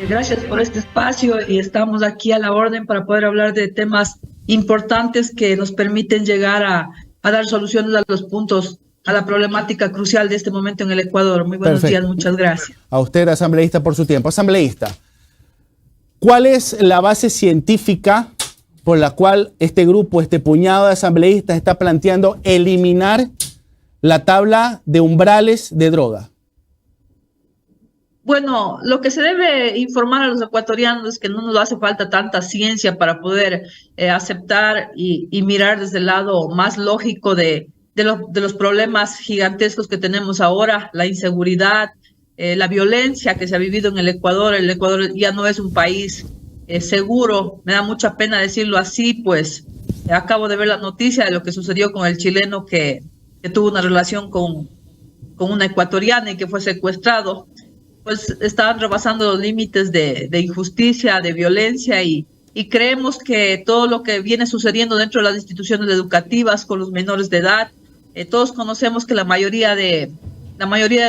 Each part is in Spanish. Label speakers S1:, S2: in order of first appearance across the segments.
S1: Gracias por este espacio y estamos aquí a la orden para poder hablar de temas importantes que nos permiten llegar a dar soluciones a los puntos, a la problemática crucial de este momento en el Ecuador. Muy buenos días, muchas gracias.
S2: A usted, asambleísta, por su tiempo. Asambleísta, ¿cuál es la base científica por la cual este grupo, este puñado de asambleístas está planteando eliminar la tabla de umbrales de droga?
S1: Bueno, lo que se debe informar a los ecuatorianos es que no nos hace falta tanta ciencia para poder aceptar y mirar desde el lado más lógico de los problemas gigantescos que tenemos ahora, la inseguridad, la violencia que se ha vivido en el Ecuador. El Ecuador ya no es un país seguro, me da mucha pena decirlo así, pues acabo de ver la noticia de lo que sucedió con el chileno que tuvo una relación con una ecuatoriana y que fue secuestrado. Pues estaban rebasando los límites de injusticia, de violencia y creemos que todo lo que viene sucediendo dentro de las instituciones educativas con los menores de edad, todos conocemos que la mayoría de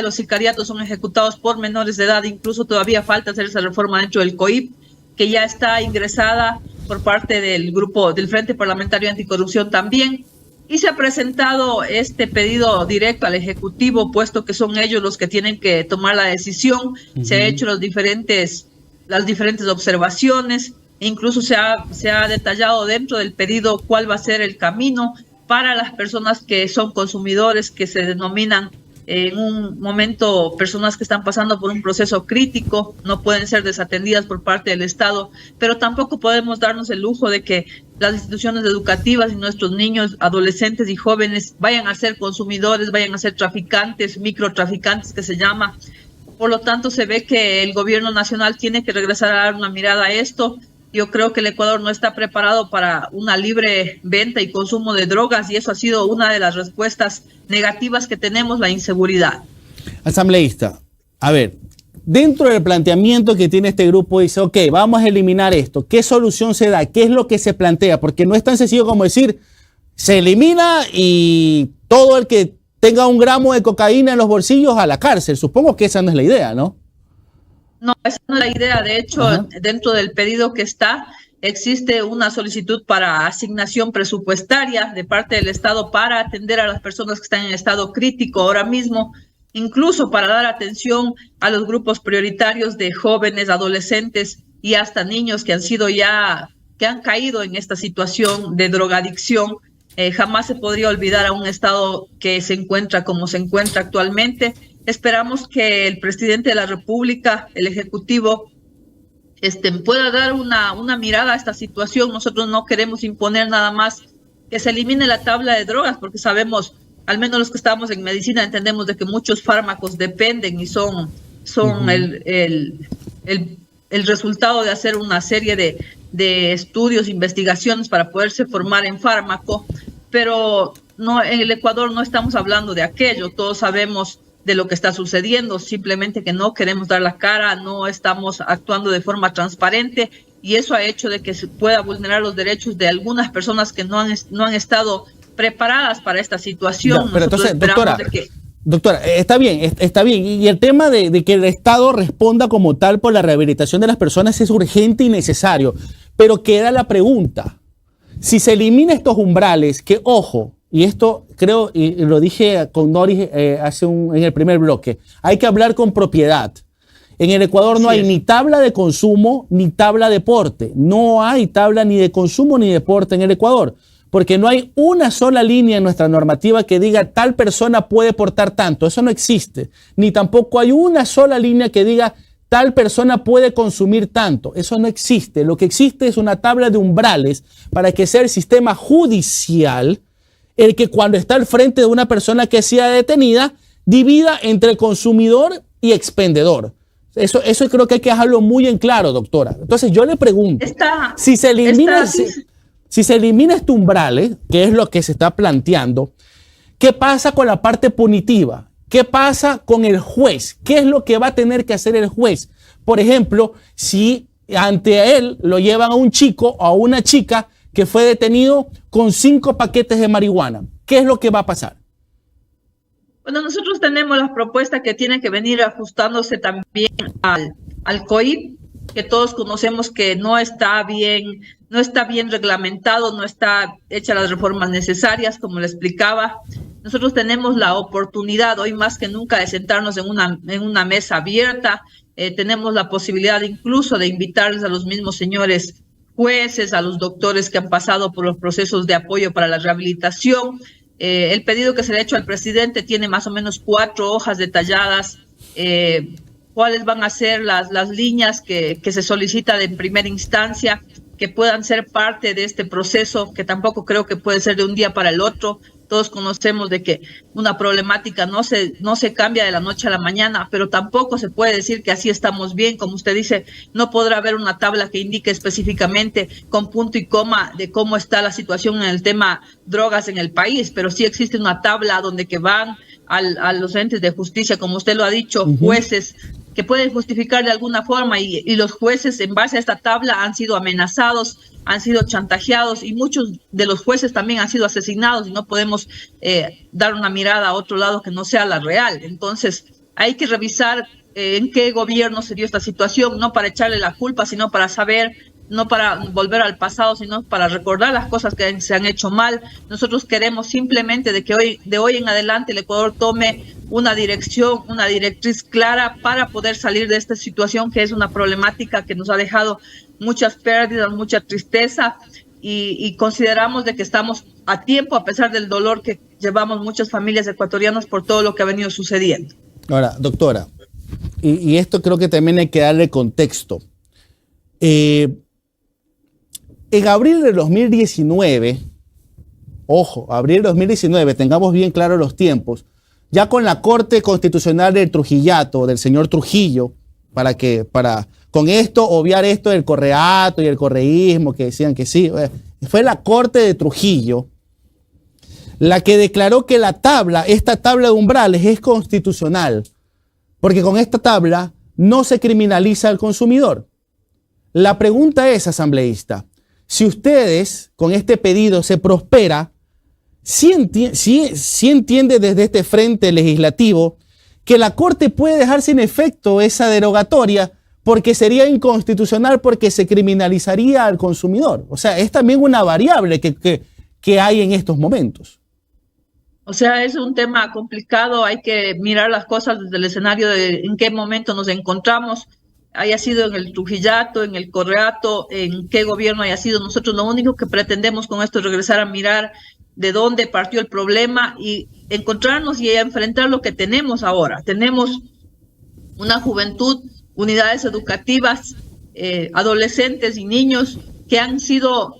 S1: los sicariatos son ejecutados por menores de edad, incluso todavía falta hacer esa reforma dentro del COIP, que ya está ingresada por parte del grupo del Frente Parlamentario Anticorrupción también. Y se ha presentado este pedido directo al Ejecutivo, puesto que son ellos los que tienen que tomar la decisión. Se ha hecho las diferentes observaciones, e incluso se ha detallado dentro del pedido cuál va a ser el camino para las personas que son consumidores, que se denominan en un momento personas que están pasando por un proceso crítico, no pueden ser desatendidas por parte del Estado, pero tampoco podemos darnos el lujo de que las instituciones educativas y nuestros niños, adolescentes y jóvenes vayan a ser consumidores, vayan a ser traficantes, microtraficantes que se llama. Por lo tanto, se ve que el gobierno nacional tiene que regresar a dar una mirada a esto. Yo creo que el Ecuador no está preparado para una libre venta y consumo de drogas y eso ha sido una de las respuestas negativas que tenemos, la inseguridad.
S2: Asambleísta, a ver, dentro del planteamiento que tiene este grupo dice, ok, vamos a eliminar esto. ¿Qué solución se da? ¿Qué es lo que se plantea? Porque no es tan sencillo como decir, se elimina y todo el que tenga un gramo de cocaína en los bolsillos a la cárcel. Supongo que esa no es la idea, ¿no?
S1: No, esa no es la idea. De hecho, dentro del pedido que existe una solicitud para asignación presupuestaria de parte del Estado para atender a las personas que están en estado crítico ahora mismo, incluso para dar atención a los grupos prioritarios de jóvenes, adolescentes y hasta niños que han caído en esta situación de drogadicción. Jamás se podría olvidar a un Estado que se encuentra como se encuentra actualmente. Esperamos que el presidente de la República, el Ejecutivo, pueda dar una mirada a esta situación. Nosotros no queremos imponer nada más que se elimine la tabla de drogas, porque sabemos, al menos los que estamos en medicina, entendemos de que muchos fármacos dependen y son el resultado de hacer una serie de estudios, investigaciones para poderse formar en fármaco, pero no, en el Ecuador no estamos hablando de aquello. Todos sabemos de lo que está sucediendo, simplemente que no queremos dar la cara, no estamos actuando de forma transparente y eso ha hecho de que se pueda vulnerar los derechos de algunas personas que no han estado preparadas para esta situación.
S2: Ya, pero entonces, doctora, está bien. Y el tema de que el Estado responda como tal por la rehabilitación de las personas es urgente y necesario, pero queda la pregunta, si se eliminan estos umbrales, que ojo, y esto creo, y lo dije con Doris en el primer bloque, hay que hablar con propiedad. En el Ecuador no hay ni tabla de consumo ni tabla de porte. No hay tabla ni de consumo ni de porte en el Ecuador, porque no hay una sola línea en nuestra normativa que diga tal persona puede portar tanto. Eso no existe. Ni tampoco hay una sola línea que diga tal persona puede consumir tanto. Eso no existe. Lo que existe es una tabla de umbrales para que sea el sistema judicial el que cuando está al frente de una persona que sea detenida, divida entre consumidor y expendedor. Eso creo que hay que dejarlo muy en claro, doctora. Entonces yo le pregunto, si se elimina este umbral, que es lo que se está planteando, ¿qué pasa con la parte punitiva? ¿Qué pasa con el juez? ¿Qué es lo que va a tener que hacer el juez? Por ejemplo, si ante él lo llevan a un chico o a una chica que fue detenido con 5 paquetes de marihuana. ¿Qué es lo que va a pasar?
S1: Bueno, nosotros tenemos la propuesta que tiene que venir ajustándose también al COIP. que todos conocemos que no está bien reglamentado, no está hecha las reformas necesarias, como le explicaba. Nosotros tenemos la oportunidad hoy más que nunca de sentarnos en una mesa abierta. Tenemos la posibilidad incluso de invitarles a los mismos señores jueces, a los doctores que han pasado por los procesos de apoyo para la rehabilitación. El pedido que se le ha hecho al presidente tiene más o menos 4 hojas detalladas, cuáles van a ser las líneas que se solicita en primera instancia, que puedan ser parte de este proceso, que tampoco creo que puede ser de un día para el otro. Todos conocemos de que una problemática no se cambia de la noche a la mañana, pero tampoco se puede decir que así estamos bien. Como usted dice, no podrá haber una tabla que indique específicamente con punto y coma de cómo está la situación en el tema drogas en el país, pero sí existe una tabla donde que van a los entes de justicia, como usted lo ha dicho, jueces que pueden justificar de alguna forma, y los jueces en base a esta tabla han sido amenazados, han sido chantajeados, y muchos de los jueces también han sido asesinados, y no podemos dar una mirada a otro lado que no sea la real. Entonces hay que revisar en qué gobierno se dio esta situación, no para echarle la culpa, sino para saber, no para volver al pasado, sino para recordar las cosas que se han hecho mal. Nosotros queremos simplemente de hoy en adelante el Ecuador tome una dirección, una directriz clara para poder salir de esta situación, que es una problemática que nos ha dejado muchas pérdidas, mucha tristeza, y consideramos de que estamos a tiempo, a pesar del dolor que llevamos muchas familias ecuatorianas por todo lo que ha venido sucediendo.
S2: Ahora, doctora, y esto creo que también hay que darle contexto. En abril de 2019, ojo, abril de 2019, tengamos bien claros los tiempos, ya con la Corte Constitucional del Trujillato, del señor Trujillo, para con esto obviar esto del correato y el correísmo, que decían que sí, fue la Corte de Trujillo la que declaró que esta tabla de umbrales es constitucional, porque con esta tabla no se criminaliza al consumidor. La pregunta es, asambleísta, si ustedes con este pedido se prospera, ¿sí entiende desde este frente legislativo que la Corte puede dejar sin efecto esa derogatoria porque sería inconstitucional, porque se criminalizaría al consumidor? O sea, es también una variable que hay en estos momentos.
S1: O sea, es un tema complicado, hay que mirar las cosas desde el escenario de en qué momento nos encontramos, haya sido en el Trujillato, en el Correato, en qué gobierno haya sido. Nosotros lo único que pretendemos con esto es regresar a mirar de dónde partió el problema y encontrarnos y enfrentar lo que tenemos ahora. Tenemos una juventud, unidades educativas, adolescentes y niños que han sido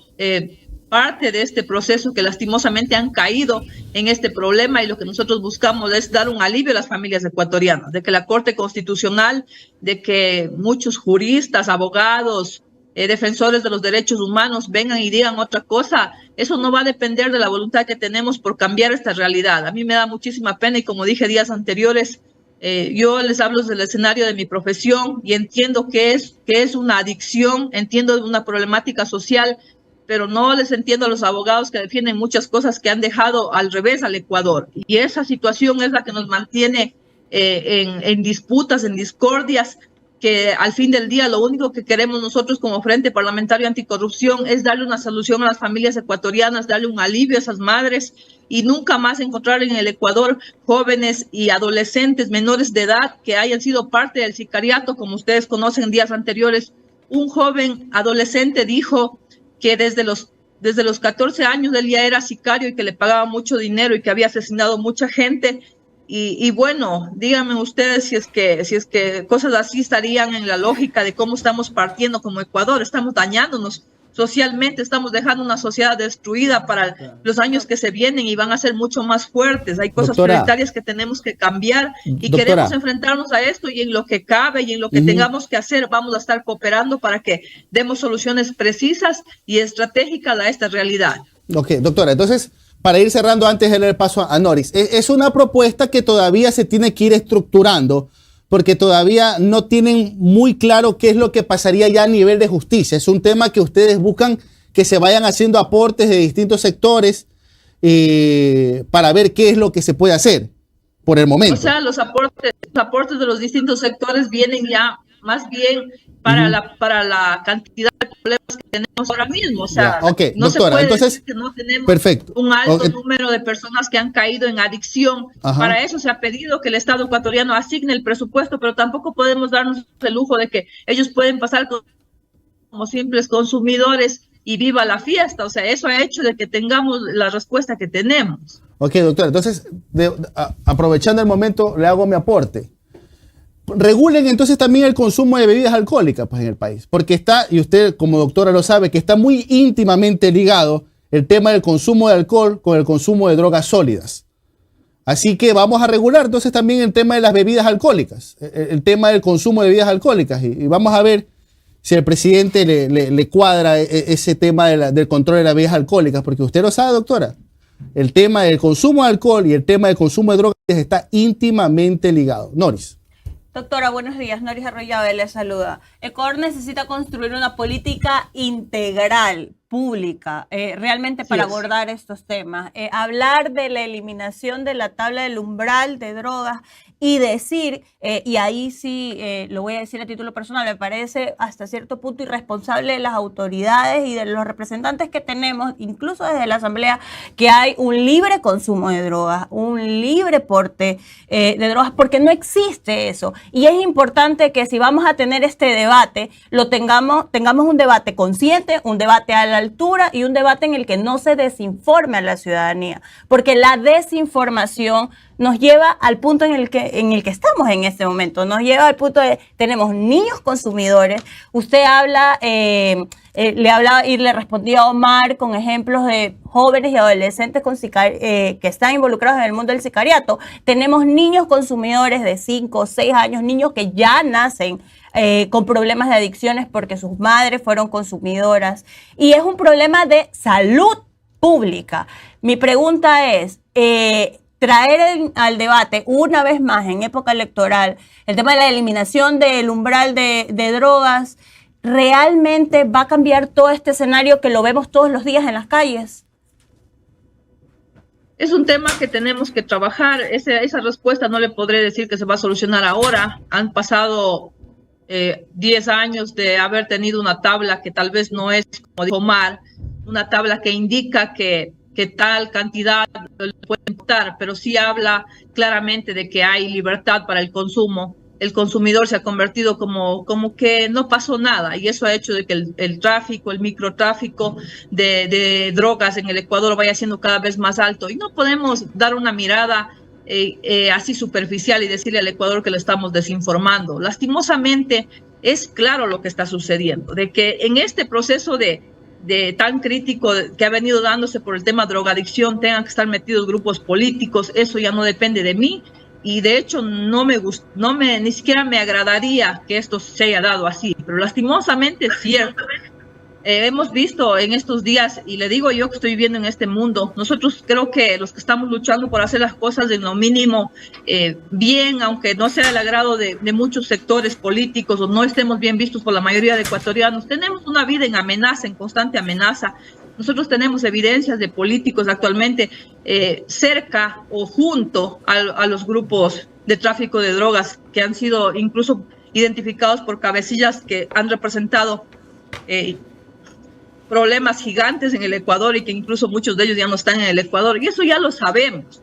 S1: parte de este proceso, que lastimosamente han caído en este problema, y lo que nosotros buscamos es dar un alivio a las familias ecuatorianas, de que la Corte Constitucional, de que muchos juristas, abogados, defensores de los derechos humanos vengan y digan otra cosa. Eso no va a depender de la voluntad que tenemos por cambiar esta realidad. A mí me da muchísima pena, y como dije días anteriores, yo les hablo desde el escenario de mi profesión y entiendo que es una adicción, entiendo una problemática social, pero no les entiendo a los abogados que defienden muchas cosas que han dejado al revés al Ecuador. Y esa situación es la que nos mantiene en disputas, en discordias, que al fin del día lo único que queremos nosotros como Frente Parlamentario Anticorrupción es darle una solución a las familias ecuatorianas, darle un alivio a esas madres, y nunca más encontrar en el Ecuador jóvenes y adolescentes menores de edad que hayan sido parte del sicariato. Como ustedes conocen, días anteriores, un joven adolescente dijo que desde los 14 años él ya era sicario y que le pagaba mucho dinero y que había asesinado mucha gente. Y bueno, díganme ustedes si es que cosas así estarían en la lógica de cómo estamos partiendo como Ecuador. Estamos dañándonos socialmente, estamos dejando una sociedad destruida para los años que se vienen, y van a ser mucho más fuertes. Hay cosas prioritarias que tenemos que cambiar, y queremos enfrentarnos a esto, y en lo que cabe y en lo que tengamos que hacer vamos a estar cooperando para que demos soluciones precisas y estratégicas a esta realidad.
S2: Ok, doctora, entonces, para ir cerrando, antes de dar el paso a Noris, es una propuesta que todavía se tiene que ir estructurando, porque todavía no tienen muy claro qué es lo que pasaría ya a nivel de justicia. Es un tema que ustedes buscan que se vayan haciendo aportes de distintos sectores para ver qué es lo que se puede hacer por el momento.
S1: O sea, los aportes de los distintos sectores vienen ya más bien para la cantidad de problemas que tenemos ahora mismo. O sea,
S2: no doctora, se puede entonces, decir
S1: que no tenemos
S2: perfecto.
S1: Un alto número de personas que han caído en adicción. Para eso se ha pedido que el Estado ecuatoriano asigne el presupuesto, pero tampoco podemos darnos el lujo de que ellos pueden pasar como simples consumidores y viva la fiesta. O sea, eso ha hecho de que tengamos la respuesta que tenemos.
S2: Ok, doctora, entonces, aprovechando el momento, le hago mi aporte. Regulen entonces también el consumo de bebidas alcohólicas pues, en el país, porque está, y usted como doctora lo sabe, que está muy íntimamente ligado el tema del consumo de alcohol con el consumo de drogas sólidas. Así que vamos a regular entonces también el tema de las bebidas alcohólicas, el tema del consumo de bebidas alcohólicas, y vamos a ver si al presidente le cuadra ese tema del control de las bebidas alcohólicas, porque usted lo sabe, doctora, el tema del consumo de alcohol y el tema del consumo de drogas está íntimamente ligado. Noris.
S3: Doctora, buenos días. Noris Arroyave le saluda. Ecuador necesita construir una política integral, pública, realmente para abordar estos temas. Hablar de la eliminación de la tabla del umbral de drogas y decir, y ahí sí lo voy a decir a título personal, me parece hasta cierto punto irresponsable de las autoridades y de los representantes que tenemos, incluso desde la Asamblea, que hay un libre consumo de drogas, un libre porte de drogas, porque no existe eso. Y es importante que si vamos a tener este debate, tengamos un debate consciente, un debate a la altura y un debate en el que no se desinforme a la ciudadanía, porque la desinformación nos lleva al punto en el que estamos en este momento, nos lleva al punto de tenemos niños consumidores. Usted habla, le hablaba y le respondía a Omar con ejemplos de jóvenes y adolescentes que están involucrados en el mundo del sicariato. Tenemos niños consumidores de 5 o 6 años, niños que ya nacen con problemas de adicciones porque sus madres fueron consumidoras, y es un problema de salud pública. Mi pregunta es, traer al debate una vez más en época electoral el tema de la eliminación del umbral de drogas, ¿realmente va a cambiar todo este escenario que lo vemos todos los días en las calles?
S1: Es un tema que tenemos que trabajar. Esa respuesta no le podré decir que se va a solucionar ahora. Han pasado 10 años de haber tenido una tabla que tal vez no es, como dijo Omar, una tabla que indica que tal cantidad le puede importar, pero sí habla claramente de que hay libertad para el consumo. El consumidor se ha convertido como que no pasó nada, y eso ha hecho de que el tráfico, el microtráfico de drogas en el Ecuador vaya siendo cada vez más alto, y no podemos dar una mirada así superficial y decirle al Ecuador que lo estamos desinformando. Lastimosamente es claro lo que está sucediendo, de que en este proceso de tan crítico que ha venido dándose por el tema drogadicción tengan que estar metidos grupos políticos. Eso ya no depende de mí, y de hecho ni siquiera me agradaría que esto se haya dado así, pero lastimosamente es cierto. Hemos visto en estos días, y le digo yo que estoy viviendo en este mundo, nosotros creo que los que estamos luchando por hacer las cosas en lo mínimo bien, aunque no sea del agrado de muchos sectores políticos o no estemos bien vistos por la mayoría de ecuatorianos, tenemos una vida en amenaza, en constante amenaza. Nosotros tenemos evidencias de políticos actualmente cerca o junto a los grupos de tráfico de drogas que han sido incluso identificados por cabecillas que han representado problemas gigantes en el Ecuador, y que incluso muchos de ellos ya no están en el Ecuador, y eso ya lo sabemos.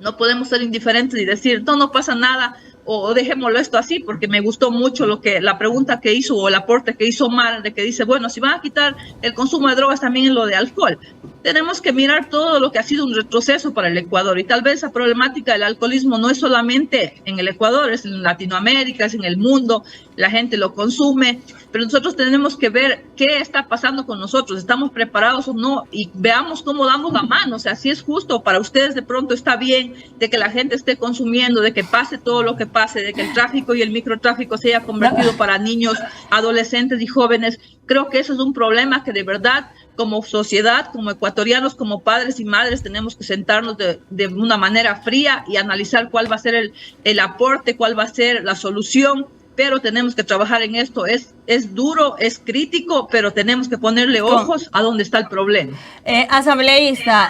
S1: No podemos ser indiferentes y decir, no pasa nada, o dejémoslo esto así, porque me gustó mucho la pregunta que hizo, o el aporte que hizo Omar, de que dice, bueno, si van a quitar el consumo de drogas, también en lo de alcohol. Tenemos que mirar todo lo que ha sido un retroceso para el Ecuador, y tal vez esa problemática del alcoholismo no es solamente en el Ecuador, es en Latinoamérica, es en el mundo, la gente lo consume, pero nosotros tenemos que ver qué está pasando con nosotros, estamos preparados o no, y veamos cómo damos la mano. O sea, si es justo para ustedes, de pronto está bien de que la gente esté consumiendo, de que pase todo lo que pase, de que el tráfico y el microtráfico se haya convertido para niños, adolescentes y jóvenes. Creo que eso es un problema que de verdad, como sociedad, como ecuatorianos, como padres y madres, tenemos que sentarnos de una manera fría y analizar cuál va a ser el aporte, cuál va a ser la solución pero tenemos que trabajar en esto. Es duro, es crítico, pero tenemos que ponerle ojos a dónde está el problema.
S3: Asambleísta,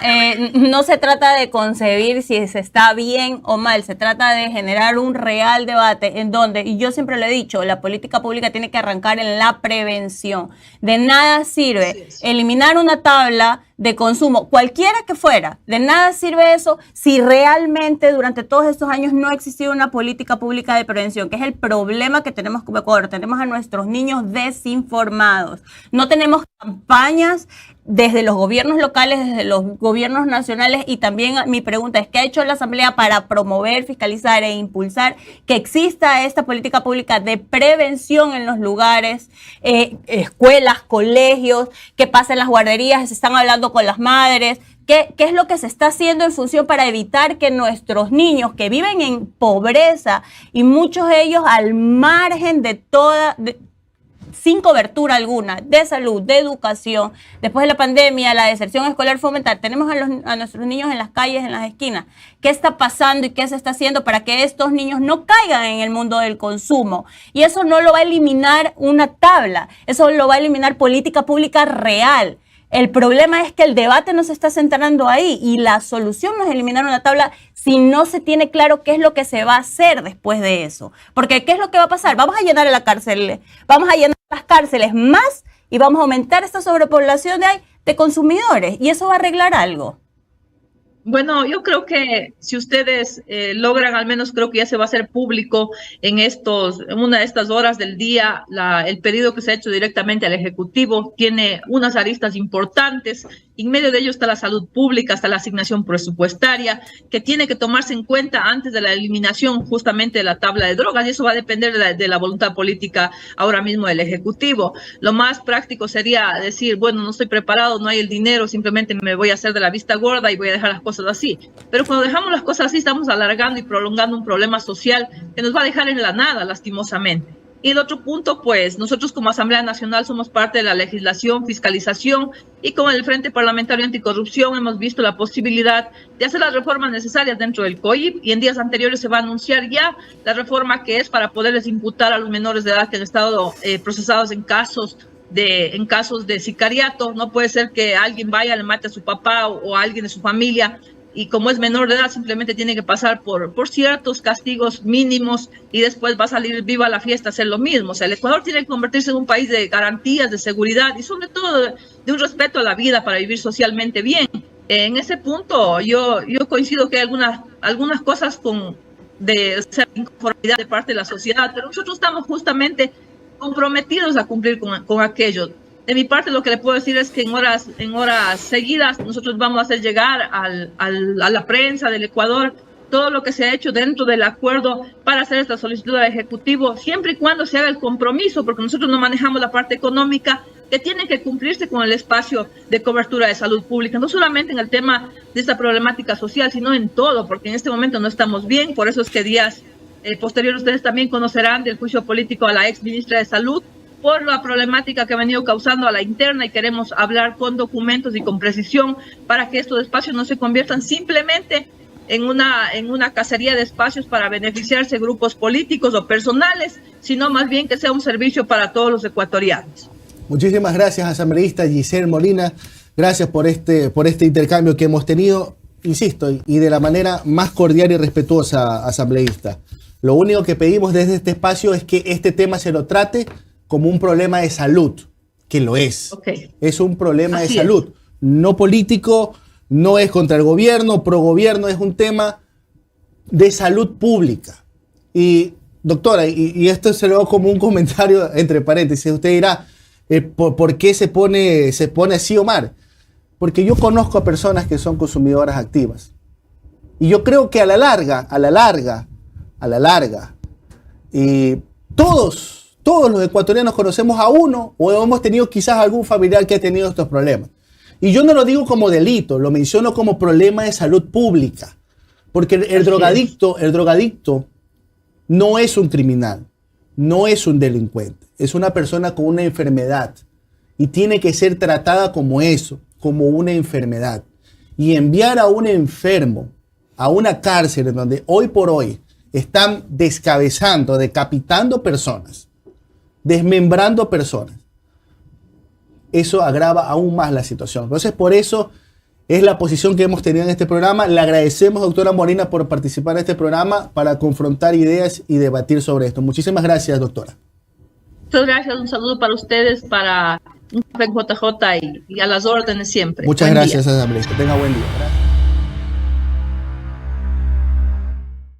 S3: no se trata de concebir si se está bien o mal, se trata de generar un real debate en donde, y yo siempre lo he dicho, la política pública tiene que arrancar en la prevención. De nada sirve eliminar una tabla de consumo, cualquiera que fuera, de nada sirve eso si realmente durante todos estos años no ha existido una política pública de prevención, que es el problema que tenemos como Ecuador. Tenemos a nuestros niños desinformados, no tenemos campañas desde los gobiernos locales, desde los gobiernos nacionales, y también mi pregunta es, ¿qué ha hecho la Asamblea para promover, fiscalizar e impulsar que exista esta política pública de prevención en los lugares, escuelas, colegios, qué pasa en las guarderías, se están hablando con las madres? ¿Qué es lo que se está haciendo en función para evitar que nuestros niños que viven en pobreza y muchos de ellos al margen de sin cobertura alguna, de salud, de educación, después de la pandemia, la deserción escolar fomental, tenemos a nuestros niños en las calles, en las esquinas? ¿Qué está pasando y qué se está haciendo para que estos niños no caigan en el mundo del consumo? Y eso no lo va a eliminar una tabla, eso lo va a eliminar política pública real. El problema es que el debate no se está centrando ahí, y la solución no es eliminar una tabla si no se tiene claro qué es lo que se va a hacer después de eso. Porque ¿qué es lo que va a pasar? Vamos a llenar las cárceles más, y vamos a aumentar esta sobrepoblación de consumidores, y eso va a arreglar algo.
S1: Bueno, yo creo que si ustedes logran, al menos creo que ya se va a hacer público en una de estas horas del día, el pedido que se ha hecho directamente al Ejecutivo tiene unas aristas importantes. En medio de ello está la salud pública, está la asignación presupuestaria, que tiene que tomarse en cuenta antes de la eliminación justamente de la tabla de drogas, y eso va a depender de la voluntad política ahora mismo del Ejecutivo. Lo más práctico sería decir, bueno, no estoy preparado, no hay el dinero, simplemente me voy a hacer de la vista gorda y voy a dejar las cosas así. Pero cuando dejamos las cosas así, estamos alargando y prolongando un problema social que nos va a dejar en la nada, lastimosamente. Y el otro punto, pues, nosotros como Asamblea Nacional somos parte de la legislación, fiscalización, y con el Frente Parlamentario Anticorrupción hemos visto la posibilidad de hacer las reformas necesarias dentro del COIP, y en días anteriores se va a anunciar ya la reforma que es para poderles imputar a los menores de edad que han estado procesados en casos de sicariato. No puede ser que alguien vaya, le mate a su papá o a alguien de su familia, y como es menor de edad simplemente tiene que pasar por ciertos castigos mínimos y después va a salir viva la fiesta a hacer lo mismo. O sea, el Ecuador tiene que convertirse en un país de garantías, de seguridad y sobre todo de un respeto a la vida para vivir socialmente bien. En ese punto yo coincido que hay algunas cosas de inconformidad de parte de la sociedad, pero nosotros estamos justamente comprometidos a cumplir con aquello. De mi parte, lo que le puedo decir es que en horas seguidas nosotros vamos a hacer llegar a la prensa del Ecuador todo lo que se ha hecho dentro del acuerdo para hacer esta solicitud al Ejecutivo, siempre y cuando se haga el compromiso, porque nosotros no manejamos la parte económica, que tiene que cumplirse con el espacio de cobertura de salud pública, no solamente en el tema de esta problemática social, sino en todo, porque en este momento no estamos bien. Por eso es que días posteriores ustedes también conocerán del juicio político a la ex ministra de Salud, por la problemática que ha venido causando a la interna, y queremos hablar con documentos y con precisión para que estos espacios no se conviertan simplemente en una cacería de espacios para beneficiarse grupos políticos o personales, sino más bien que sea un servicio para todos los ecuatorianos.
S2: Muchísimas gracias, asambleísta Giselle Molina. Gracias por este intercambio que hemos tenido, insisto, y de la manera más cordial y respetuosa, asambleísta. Lo único que pedimos desde este espacio es que este tema se lo trate como un problema de salud, que lo es. Okay. Es un problema de salud, no político, no es contra el gobierno, pro gobierno, es un tema de salud pública. Y doctora, y esto se lo hago como un comentario entre paréntesis, usted dirá, ¿por qué se pone así, Omar? Porque yo conozco a personas que son consumidoras activas. Y yo creo que a la larga, y todos los ecuatorianos conocemos a uno o hemos tenido quizás algún familiar que ha tenido estos problemas. Y yo no lo digo como delito, lo menciono como problema de salud pública. Porque el drogadicto no es un criminal, no es un delincuente, es una persona con una enfermedad y tiene que ser tratada como eso, como una enfermedad. Y enviar a un enfermo a una cárcel en donde hoy por hoy están descabezando, decapitando personas, desmembrando personas. Eso agrava aún más la situación. Entonces, por eso es la posición que hemos tenido en este programa. Le agradecemos, doctora Molina, por participar en este programa para confrontar ideas y debatir sobre esto. Muchísimas gracias, doctora.
S1: Muchas gracias. Un saludo para ustedes, para un café en JJ y a las órdenes siempre.
S2: Muchas gracias, asambleísta. Tenga buen día. Gracias.